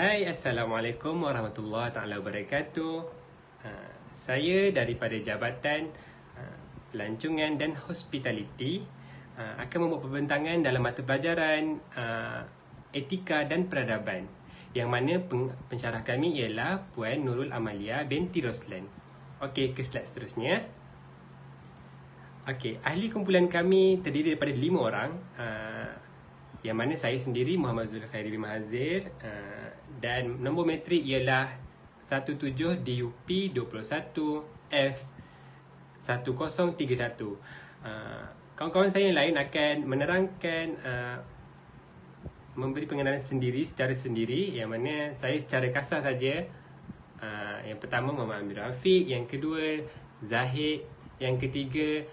Hai, Assalamualaikum warahmatullahi taala wabarakatuh. Saya daripada Jabatan Pelancongan dan Hospitality akan membuat pembentangan dalam mata pelajaran Etika dan Peradaban, yang mana pensyarah kami ialah Puan Nurul Amalia binti Roslan. Okey, ke slide seterusnya. Okey, ahli kumpulan kami terdiri daripada 5 orang, yang mana saya sendiri Muhammad Zulkhairi bin Mahazir, dan nombor metrik ialah 17 DUP 21 F1031. Kawan-kawan saya yang lain akan menerangkan, memberi pengenalan sendiri secara sendiri, yang mana saya secara kasar saja. Yang pertama Muhammad Amir Rafiq, yang kedua Zahid, yang ketiga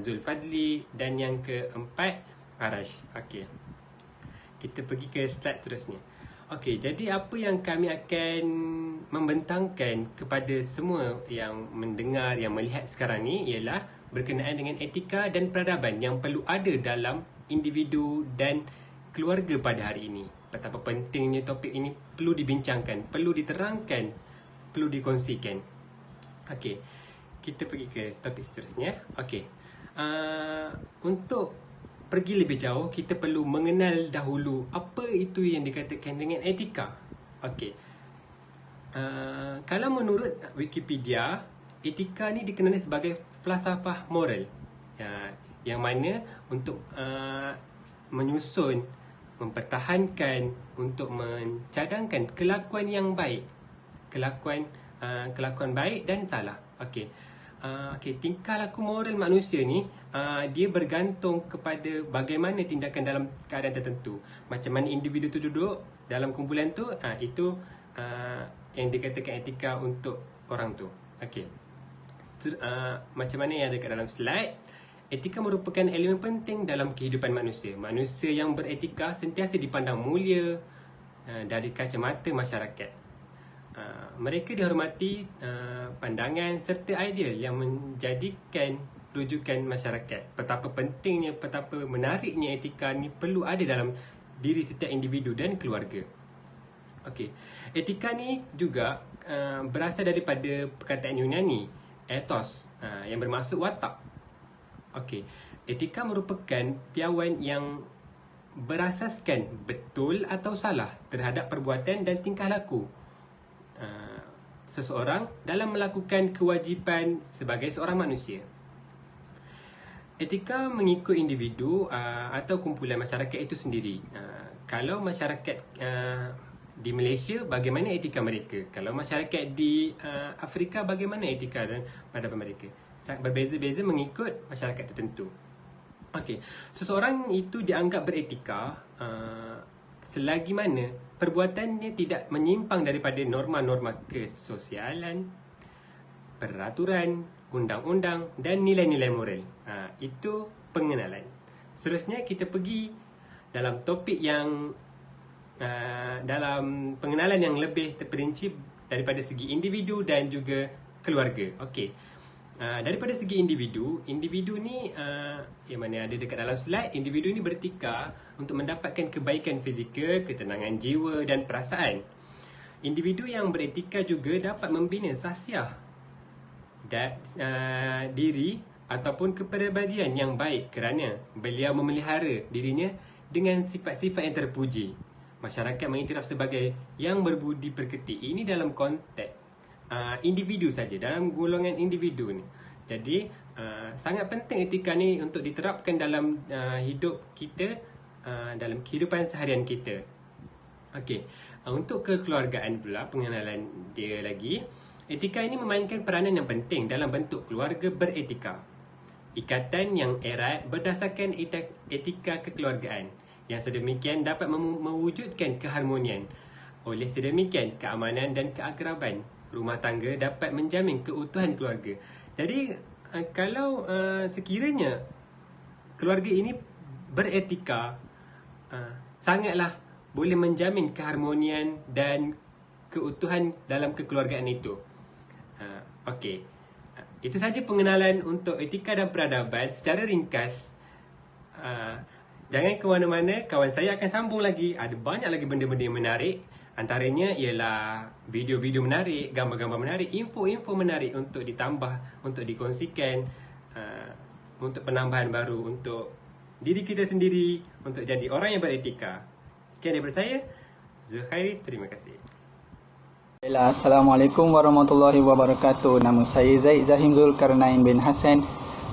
Zulfadli, dan yang keempat Arash. Okey, kita pergi ke slide seterusnya. Okey, jadi apa yang kami akan membentangkan kepada semua yang mendengar, yang melihat sekarang ni ialah berkenaan dengan etika dan peradaban yang perlu ada dalam individu dan keluarga pada hari ini. Betapa pentingnya topik ini perlu dibincangkan, perlu diterangkan, perlu dikongsikan. Okey, kita pergi ke topik seterusnya. Okey, untuk pergi lebih jauh, kita perlu mengenal dahulu apa itu yang dikatakan dengan etika. Okey, kalau menurut Wikipedia, etika ni dikenali sebagai falsafah moral, yang mana untuk menyusun, mempertahankan, untuk mencadangkan kelakuan yang baik, kelakuan baik dan salah. Okey, tingkah laku moral manusia ni dia bergantung kepada bagaimana tindakan dalam keadaan tertentu. Macam mana individu tu duduk dalam kumpulan tu, itu yang dikatakan etika untuk orang tu. Okey, macam mana yang ada kat dalam slide, etika merupakan elemen penting dalam kehidupan manusia. Manusia yang beretika sentiasa dipandang mulia dari kacamata masyarakat. Mereka dihormati pandangan serta ideal yang menjadikan rujukan masyarakat. Betapa pentingnya, betapa menariknya etika ni perlu ada dalam diri setiap individu dan keluarga. Okey, etika ni juga berasal daripada perkataan Yunani ethos, yang bermaksud watak. Okey, etika merupakan piawai yang berasaskan betul atau salah terhadap perbuatan dan tingkah laku seseorang dalam melakukan kewajipan sebagai seorang manusia. Etika mengikut individu atau kumpulan masyarakat itu sendiri. Kalau masyarakat di Malaysia, bagaimana etika mereka? Kalau masyarakat di Afrika, bagaimana etika dan peradaban mereka? Berbeza-beza mengikut masyarakat tertentu. Okey, seseorang itu dianggap beretika selagi mana perbuatannya tidak menyimpang daripada norma-norma kesosialan, peraturan, undang-undang dan nilai-nilai moral. Itu pengenalan. Seterusnya kita pergi dalam topik yang dalam pengenalan yang lebih terperinci daripada segi individu dan juga keluarga. Okey, daripada segi individu ni yang mana ada dekat dalam slide, individu ni beretika untuk mendapatkan kebaikan fizikal, ketenangan jiwa dan perasaan. Individu yang beretika juga dapat membina sahsiah diri ataupun kepribadian yang baik kerana beliau memelihara dirinya dengan sifat-sifat yang terpuji. Masyarakat mengiktiraf sebagai yang berbudi pekerti. Ini dalam konteks individu saja, dalam golongan individu ni. Jadi sangat penting etika ni untuk diterapkan dalam hidup kita, dalam kehidupan seharian kita. Okey, untuk kekeluargaan pula, pengenalan dia lagi. Etika ini memainkan peranan yang penting dalam bentuk keluarga beretika. Ikatan yang erat berdasarkan etika kekeluargaan yang sedemikian dapat mewujudkan keharmonian. Oleh sedemikian, keamanan dan keakraban rumah tangga dapat menjamin keutuhan keluarga. Jadi kalau sekiranya keluarga ini beretika, sangatlah boleh menjamin keharmonian dan keutuhan dalam kekeluargaan itu. Okey, itu saja pengenalan untuk etika dan peradaban secara ringkas. Jangan ke mana-mana, kawan saya akan sambung lagi. Ada banyak lagi benda-benda yang menarik. Antaranya ialah video-video menarik, gambar-gambar menarik, info-info menarik untuk ditambah, untuk dikongsikan, untuk penambahan baru untuk diri kita sendiri, untuk jadi orang yang beretika. Sekian daripada saya, Zulkhairi. Terima kasih. Assalamualaikum warahmatullahi wabarakatuh. Nama saya Zaid Zahim Zulkarnain bin Hassan.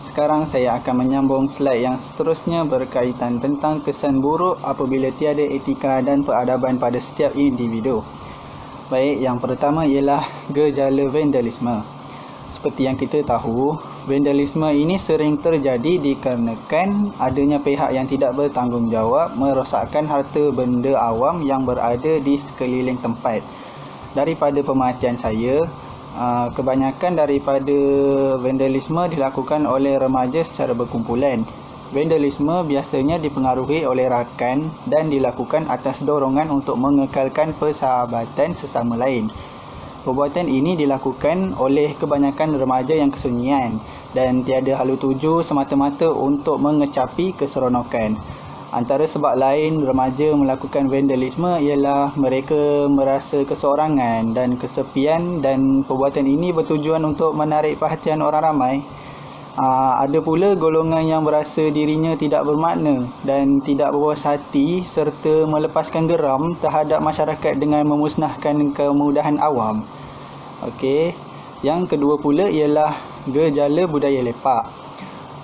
Sekarang saya akan menyambung slide yang seterusnya berkaitan tentang kesan buruk apabila tiada etika dan peradaban pada setiap individu. Baik, yang pertama ialah gejala vandalisme. Seperti yang kita tahu, vandalisme ini sering terjadi dikarenakan adanya pihak yang tidak bertanggungjawab merosakkan harta benda awam yang berada di sekeliling tempat. Daripada pemerhatian saya, kebanyakan daripada vandalisme dilakukan oleh remaja secara berkumpulan. Vandalisme biasanya dipengaruhi oleh rakan dan dilakukan atas dorongan untuk mengekalkan persahabatan sesama lain. Perbuatan ini dilakukan oleh kebanyakan remaja yang kesunyian dan tiada halu tuju semata-mata untuk mengecapi keseronokan. Antara sebab lain remaja melakukan vandalisme ialah mereka merasa keseorangan dan kesepian, dan perbuatan ini bertujuan untuk menarik perhatian orang ramai. Ada pula golongan yang berasa dirinya tidak bermakna dan tidak berpuas hati serta melepaskan geram terhadap masyarakat dengan memusnahkan kemudahan awam. Okey, yang kedua pula ialah gejala budaya lepak.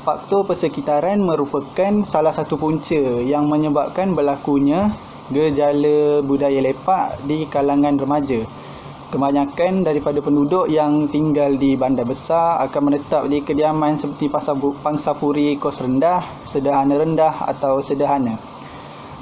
Faktor persekitaran merupakan salah satu punca yang menyebabkan berlakunya gejala budaya lepak di kalangan remaja. Kebanyakan daripada penduduk yang tinggal di bandar besar akan menetap di kediaman seperti pangsapuri kos rendah, sederhana rendah atau sederhana.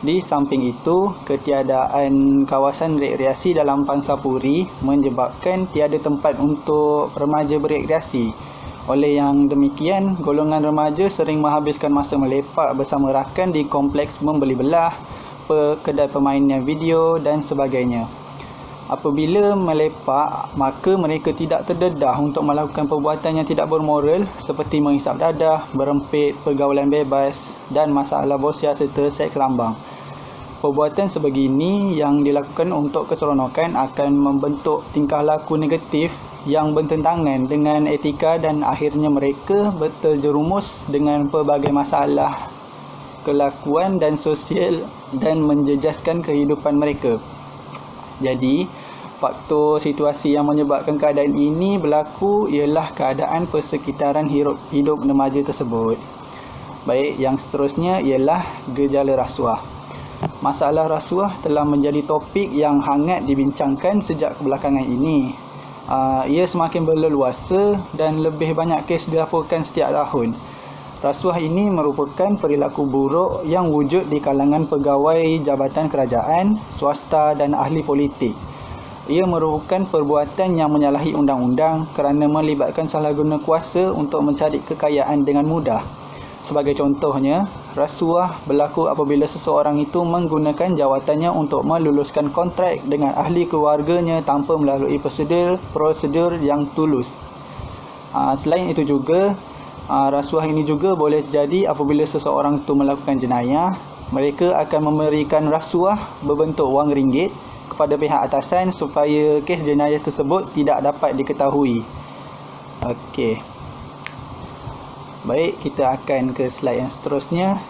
Di samping itu, ketiadaan kawasan rekreasi dalam pangsapuri menyebabkan tiada tempat untuk remaja berekreasi. Oleh yang demikian, golongan remaja sering menghabiskan masa melepak bersama rakan di kompleks membeli belah, kedai permainan video dan sebagainya. Apabila melepak, maka mereka tidak terdedah untuk melakukan perbuatan yang tidak bermoral seperti menghisap dadah, berempit, pergaulan bebas dan masalah bosial serta seks lambang. Perbuatan sebegini yang dilakukan untuk keseronokan akan membentuk tingkah laku negatif yang bertentangan dengan etika dan akhirnya mereka terjerumus dengan pelbagai masalah kelakuan dan sosial dan menjejaskan kehidupan mereka. Jadi, faktor situasi yang menyebabkan keadaan ini berlaku ialah keadaan persekitaran hidup remaja tersebut. Baik, yang seterusnya ialah gejala rasuah. Masalah rasuah telah menjadi topik yang hangat dibincangkan sejak kebelakangan ini. Ia semakin berleluasa dan lebih banyak kes dilaporkan setiap tahun. Rasuah ini merupakan perilaku buruk yang wujud di kalangan pegawai jabatan kerajaan, swasta dan ahli politik. Ia merupakan perbuatan yang menyalahi undang-undang kerana melibatkan salahguna kuasa untuk mencari kekayaan dengan mudah. Sebagai contohnya, rasuah berlaku apabila seseorang itu menggunakan jawatannya untuk meluluskan kontrak dengan ahli keluarganya tanpa melalui prosedur yang tulus. Selain itu juga, rasuah ini juga boleh terjadi apabila seseorang itu melakukan jenayah. Mereka akan memberikan rasuah berbentuk wang ringgit kepada pihak atasan supaya kes jenayah tersebut tidak dapat diketahui. Okey. Baik, kita akan ke slide yang seterusnya.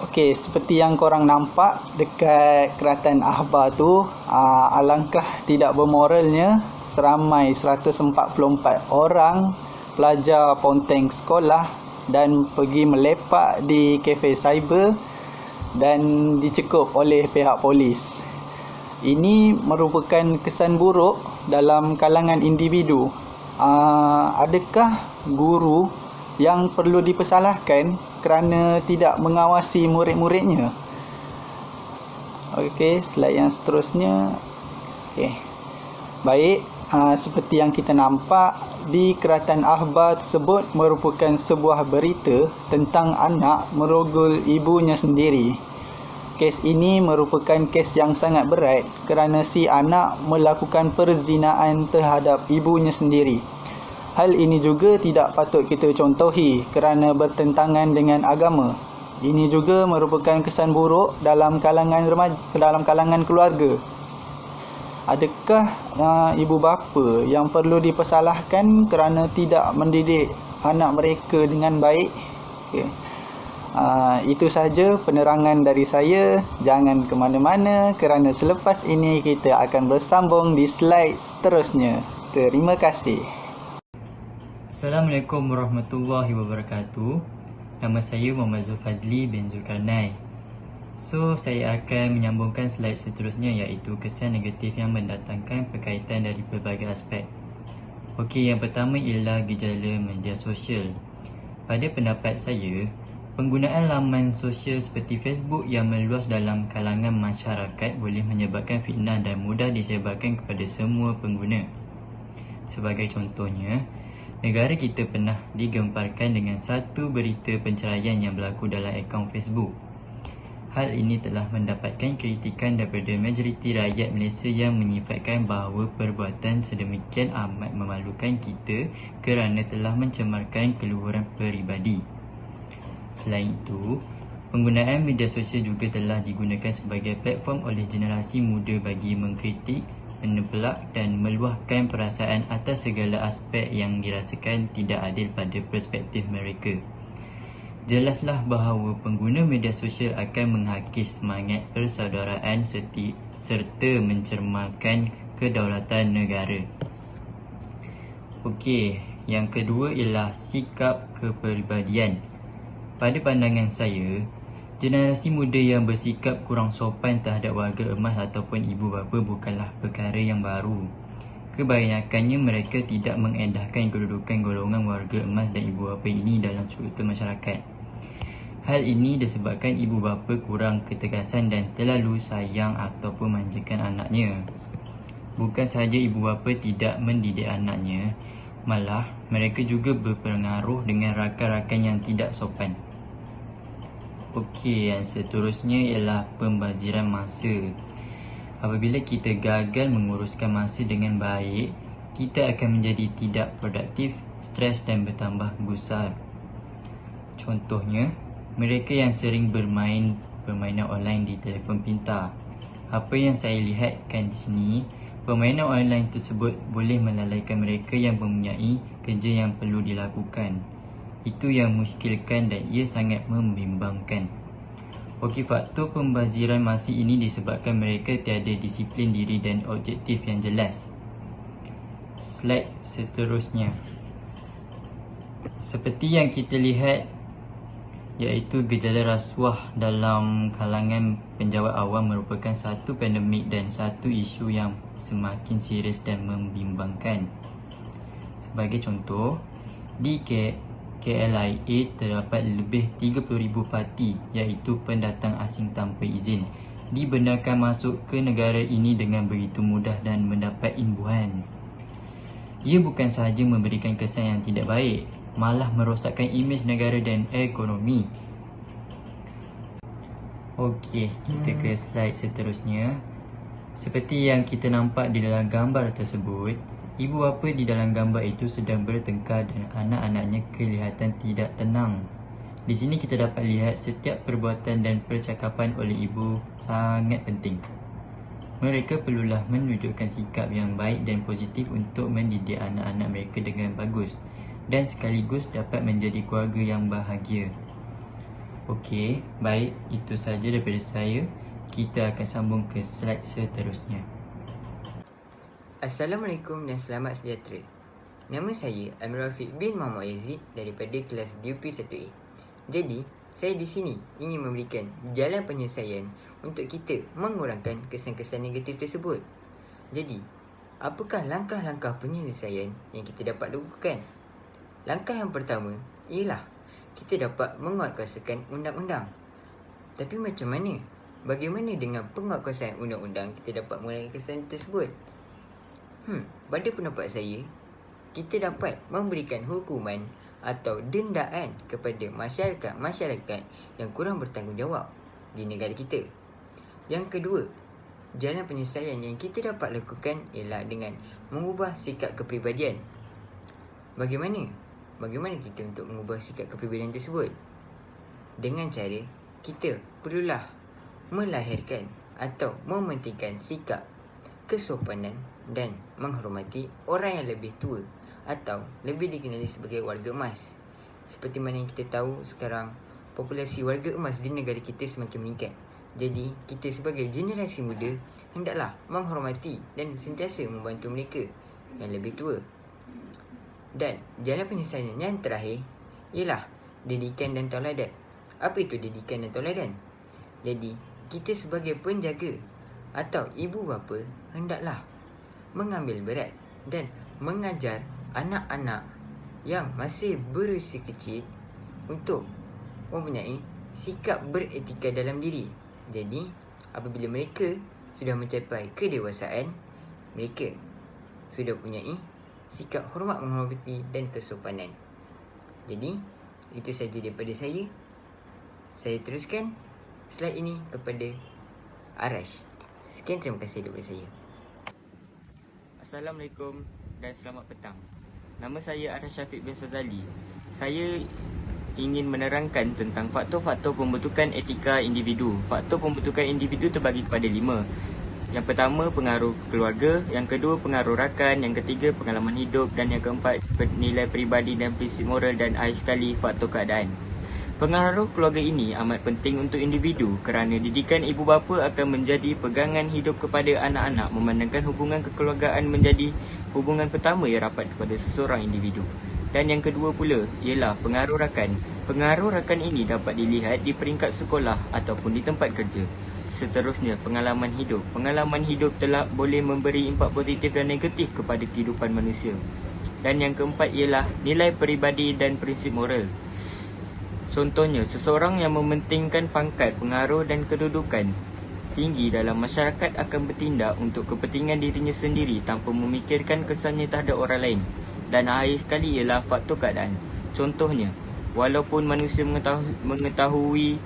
Okey, seperti yang korang nampak dekat Keratan Akhbar tu, alangkah tidak bermoralnya seramai 144 orang pelajar ponteng sekolah dan pergi melepak di kafe cyber dan dicekup oleh pihak polis. Ini merupakan kesan buruk dalam kalangan individu. Adakah guru yang perlu dipersalahkan kerana tidak mengawasi murid-muridnya? Okey, slide yang seterusnya. Okey. Baik, seperti yang kita nampak di Keratan Akhbar tersebut merupakan sebuah berita tentang anak merogol ibunya sendiri. Kes ini merupakan kes yang sangat berat kerana si anak melakukan perzinaan terhadap ibunya sendiri. Hal ini juga tidak patut kita contohi kerana bertentangan dengan agama. Ini juga merupakan kesan buruk dalam kalangan remaja, dalam kalangan keluarga. Adakah ibu bapa yang perlu dipersalahkan kerana tidak mendidik anak mereka dengan baik? Okay. Itu saja penerangan dari saya. Jangan ke mana-mana kerana selepas ini kita akan bersambung di slide seterusnya. Terima kasih. Assalamualaikum warahmatullahi wabarakatuh. Nama saya Muhammad Zulfadli bin Zulkarnain. So, saya akan menyambungkan slide seterusnya, iaitu kesan negatif yang mendatangkan berkaitan dari pelbagai aspek. Okey, yang pertama ialah gejala media sosial. Pada pendapat saya, penggunaan laman sosial seperti Facebook yang meluas dalam kalangan masyarakat boleh menyebabkan fitnah dan mudah disebarkan kepada semua pengguna. Sebagai contohnya, negara kita pernah digemparkan dengan satu berita penceraian yang berlaku dalam akaun Facebook. Hal ini telah mendapatkan kritikan daripada majoriti rakyat Malaysia yang menyifatkan bahawa perbuatan sedemikian amat memalukan kita kerana telah mencemarkan keluhuran peribadi. Selain itu, penggunaan media sosial juga telah digunakan sebagai platform oleh generasi muda bagi mengkritik, menepelak dan meluahkan perasaan atas segala aspek yang dirasakan tidak adil pada perspektif mereka. Jelaslah bahawa pengguna media sosial akan menghakis semangat persaudaraan serta mencermakan kedaulatan negara. Okey, yang kedua ialah sikap kepribadian. Pada pandangan saya, generasi muda yang bersikap kurang sopan terhadap warga emas ataupun ibu bapa bukanlah perkara yang baru. Kebanyakannya mereka tidak mengendahkan kedudukan golongan warga emas dan ibu bapa ini dalam struktur masyarakat. Hal ini disebabkan ibu bapa kurang ketegasan dan terlalu sayang ataupun manjakan anaknya. Bukan sahaja ibu bapa tidak mendidik anaknya, malah mereka juga berpengaruh dengan rakan-rakan yang tidak sopan. Okey, yang seterusnya ialah pembaziran masa. Apabila kita gagal menguruskan masa dengan baik, kita akan menjadi tidak produktif, stres dan bertambah gusar. Contohnya, mereka yang sering bermain permainan online di telefon pintar. Apa yang saya lihatkan di sini, permainan online tersebut boleh melalaikan mereka yang mempunyai kerja yang perlu dilakukan. Itu yang muskilkan dan ia sangat membimbangkan. Okey, faktor pembaziran masa ini disebabkan mereka tiada disiplin diri dan objektif yang jelas. Slide seterusnya. Seperti yang kita lihat, iaitu gejala rasuah dalam kalangan penjawat awam merupakan satu pandemik dan satu isu yang semakin serius dan membimbangkan. Sebagai contoh, di KLIA terdapat lebih 30,000 parti, iaitu pendatang asing tanpa izin, dibenarkan masuk ke negara ini dengan begitu mudah dan mendapat imbuhan. Ia bukan sahaja memberikan kesan yang tidak baik, malah merosakkan imej negara dan ekonomi. Okey, kita ke slide seterusnya. Seperti yang kita nampak di dalam gambar tersebut, ibu bapa di dalam gambar itu sedang bertengkar dan anak-anaknya kelihatan tidak tenang. Di sini kita dapat lihat setiap perbuatan dan percakapan oleh ibu sangat penting. Mereka perlulah menunjukkan sikap yang baik dan positif untuk mendidik anak-anak mereka dengan bagus dan sekaligus dapat menjadi keluarga yang bahagia. Okey, baik, itu sahaja daripada saya. Kita akan sambung ke slide seterusnya. Assalamualaikum dan selamat sejahtera. Nama saya Amir Rafiq bin Muhammad Yazid daripada kelas DUP 1A. Jadi, saya di sini ingin memberikan jalan penyelesaian untuk kita mengurangkan kesan-kesan negatif tersebut. Jadi, apakah langkah-langkah penyelesaian yang kita dapat lakukan? Langkah yang pertama ialah kita dapat menguatkuasakan undang-undang. Tapi macam mana? Bagaimana dengan penguatkuasaan undang-undang kita dapat mengurangkan kesan tersebut? Pada pendapat saya, kita dapat memberikan hukuman atau dendaan kepada masyarakat yang kurang bertanggungjawab di negara kita. Yang kedua, jalan penyelesaian yang kita dapat lakukan ialah dengan mengubah sikap kepribadian. Bagaimana kita untuk mengubah sikap kepribadian tersebut? dengan cara kita perlulah melahirkan atau mementingkan sikap kesopanan dan menghormati orang yang lebih tua atau lebih dikenali sebagai warga emas. Seperti mana yang kita tahu sekarang, populasi warga emas di negara kita semakin meningkat. Jadi, kita sebagai generasi muda hendaklah menghormati dan sentiasa membantu mereka yang lebih tua. Dan jalan penyelesaian yang terakhir ialah didikan dan tauladan. Apa itu didikan dan tauladan? Jadi, kita sebagai penjaga atau ibu bapa hendaklah mengambil berat dan mengajar anak-anak yang masih berusia kecil untuk mempunyai sikap beretika dalam diri. Jadi, apabila mereka sudah mencapai kedewasaan, mereka sudah mempunyai sikap hormat, menghormati dan kesopanan. Jadi, itu saja daripada saya. Saya teruskan slide ini kepada Arash. Sekian, terima kasih daripada saya. Assalamualaikum dan selamat petang. Nama saya Arash Syafiq bin Sazali. Saya ingin menerangkan tentang faktor-faktor pembentukan etika individu. Faktor pembentukan individu terbagi kepada 5. Yang pertama, pengaruh keluarga. Yang kedua, pengaruh rakan. Yang ketiga, pengalaman hidup. Dan yang keempat, nilai peribadi dan prinsip moral. Dan akhir sekali, faktor keadaan. Pengaruh keluarga ini amat penting untuk individu kerana didikan ibu bapa akan menjadi pegangan hidup kepada anak-anak, memandangkan hubungan kekeluargaan menjadi hubungan pertama yang rapat kepada seseorang individu. Dan yang kedua pula ialah pengaruh rakan. Pengaruh rakan ini dapat dilihat di peringkat sekolah ataupun di tempat kerja. Seterusnya, pengalaman hidup. Pengalaman hidup telah boleh memberi impak positif dan negatif kepada kehidupan manusia. Dan yang keempat ialah nilai peribadi dan prinsip moral. Contohnya, seseorang yang mementingkan pangkat, pengaruh dan kedudukan tinggi dalam masyarakat akan bertindak untuk kepentingan dirinya sendiri tanpa memikirkan kesannya terhadap orang lain. Dan akhir sekali ialah faktor keadaan. Contohnya, walaupun manusia mengetahui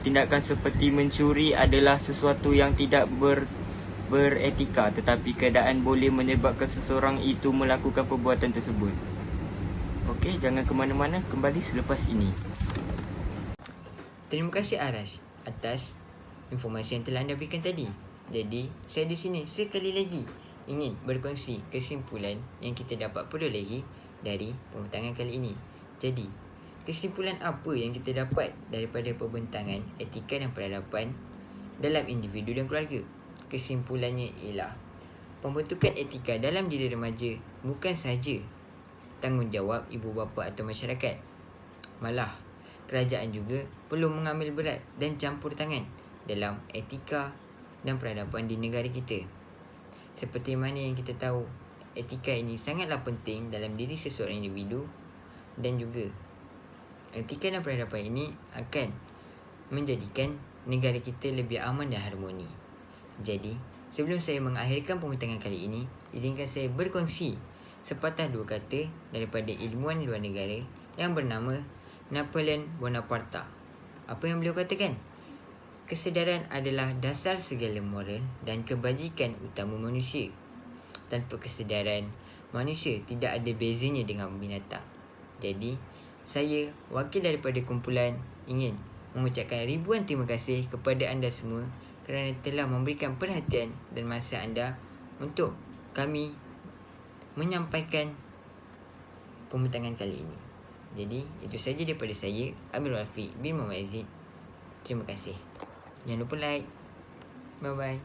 tindakan seperti mencuri adalah sesuatu yang tidak beretika, tetapi keadaan boleh menyebabkan seseorang itu melakukan perbuatan tersebut. Okey, jangan ke mana-mana, kembali selepas ini. Terima kasih Arash atas informasi yang telah anda berikan tadi. Jadi, saya di sini sekali lagi ingin berkongsi kesimpulan yang kita dapat perolehi dari pembentangan kali ini. Jadi, kesimpulan apa yang kita dapat daripada pembentangan etika dan peradaban dalam individu dan keluarga? Kesimpulannya ialah pembentukan etika dalam diri remaja bukan sahaja tanggungjawab ibu bapa atau masyarakat. Malah, kerajaan juga perlu mengambil berat dan campur tangan dalam etika dan peradaban di negara kita. Seperti mana yang kita tahu, etika ini sangatlah penting dalam diri seseorang individu, dan juga etika dan peradaban ini akan menjadikan negara kita lebih aman dan harmoni. Jadi, sebelum saya mengakhirkan pembentangan kali ini, izinkan saya berkongsi sepatah dua kata daripada ilmuwan luar negara yang bernama Napoleon Bonaparte. Apa yang beliau katakan? Kesedaran adalah dasar segala moral dan kebajikan utama manusia. Tanpa kesedaran, manusia tidak ada bezanya dengan binatang. Jadi, saya wakil daripada kumpulan ingin mengucapkan ribuan terima kasih kepada anda semua kerana telah memberikan perhatian dan masa anda untuk kami menyampaikan pembentangan kali ini. Jadi, itu saja daripada saya, Amirul Rafiq bin Muhammad Aziz. Terima kasih. Jangan lupa like. Bye-bye.